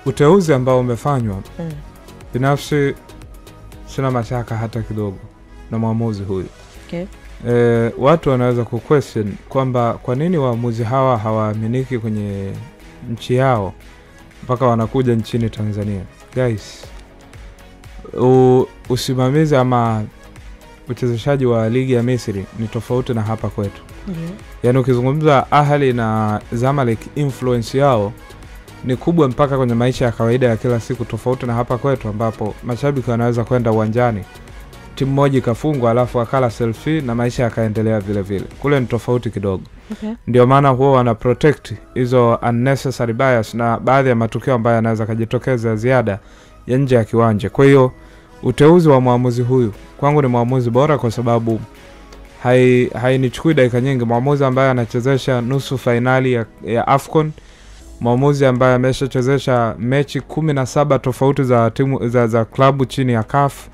uteuzi ambao umefanywa binafsi sina mashaka hata kidogo na maamuzi huyu. Okay. Watu wanaweza kuquestion kwamba kwa nini waamuzi hawa hawaaminiki kwenye nchi yao mpaka wanakuja nchini Tanzania. Guys, usimamizi ama uchezeshaji wa ligi ya Misri ni tofauti na hapa kwetu. Yaani ukizungumza Ahli na Zamalek, influence yao ni kubwa mpaka kwenye maisha ya kawaida ya kila siku, tofauti na hapa kwetu ambapo mashabiki wanaweza kwenda uwanjani timu moja ikafungwa alafu akala selfie na maisha yakaendelea vile vile. Kule ni tofauti kidogo. Okay. Ndio maana huwa wana protect hizo unnecessary bias na baadhi ya matukio ambayo yanaweza kujitokeza ziada ya nje ya kiwanja. Kwa hiyo uteuzi wa muamuzi huyu kwangu ni muamuzi bora kwa sababu hainichukui dakika nyingi. Muamuzi ambaye anachezesha nusu finali ya AFCON, muamuzi ambaye ameshachezesha mechi 17 tofauti za timu za klabu chini ya CAF,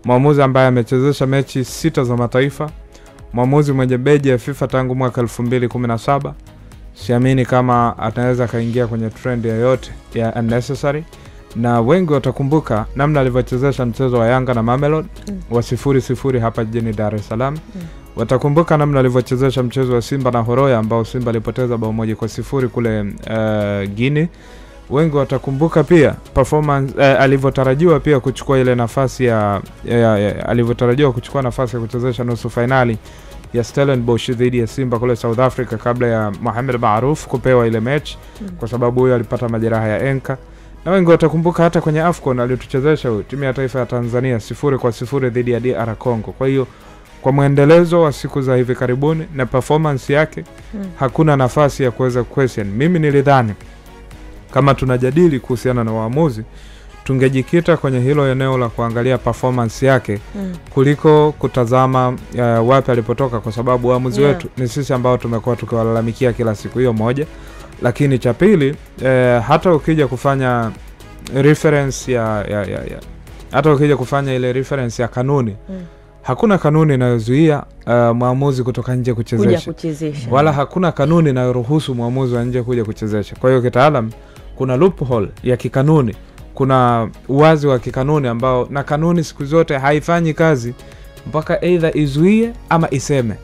muamuzi ambaye amechezesha mechi 6 za mataifa, muamuzi mwenye beji ya FIFA tangu mwaka 2017. Siamini kama ataweza kaingia kwenye trend yoyote ya unnecessary, na wengi watakumbuka namna alivyochezesha mchezo wa Yanga na Mamelodi wa 0-0 hapa jijini Dar es Salaam. Watakumbuka namna alivyochezesha mchezo wa Simba na Horoya ambao Simba alipoteza bao 1-0 kule Guinea. Wengi watakumbuka pia performance alivyotarajiwa pia kuchukua ile nafasi alivyotarajiwa kuchukua nafasi ya kuchezesha nusu finali ya Stellenbosch dhidi ya Simba kule South Africa kabla ya Mohamed Maruf kupewa ile match kwa sababu huyo alipata majeraha ya enka. Na wengi watakumbuka hata kwenye AFCON alituchezesha timu ya taifa ya Tanzania 0-0 dhidi ya DR Congo. Kwa hiyo kwa muendelezo wa siku za hivi karibuni na performance yake hakuna nafasi ya kuweza question. Mimi nilidhani kama tunajadili kuhusiana na waamuzi tungejikita kwenye hilo eneo la kuangalia performance yake kuliko kutazama wapi alipotoka, kwa sababu waamuzi wetu ni sisi ambao tumekuwa tukiwalalamikia kila siku. Hiyo moja. Lakini cha pili, hata ukija kufanya reference hata ukija kufanya ile reference ya kanuni, hakuna kanuni inayozuia muamuzi kutoka nje kuchezesha. Wala hakuna kanuni inayoruhusu muamuzi wa nje kuja kuchezesha. Kwa hiyo kitaalam kuna loophole ya kikanuni, kuna uwazi wa kikanuni ambao, na kanuni siku zote haifanyi kazi mpaka either izuie ama iseme.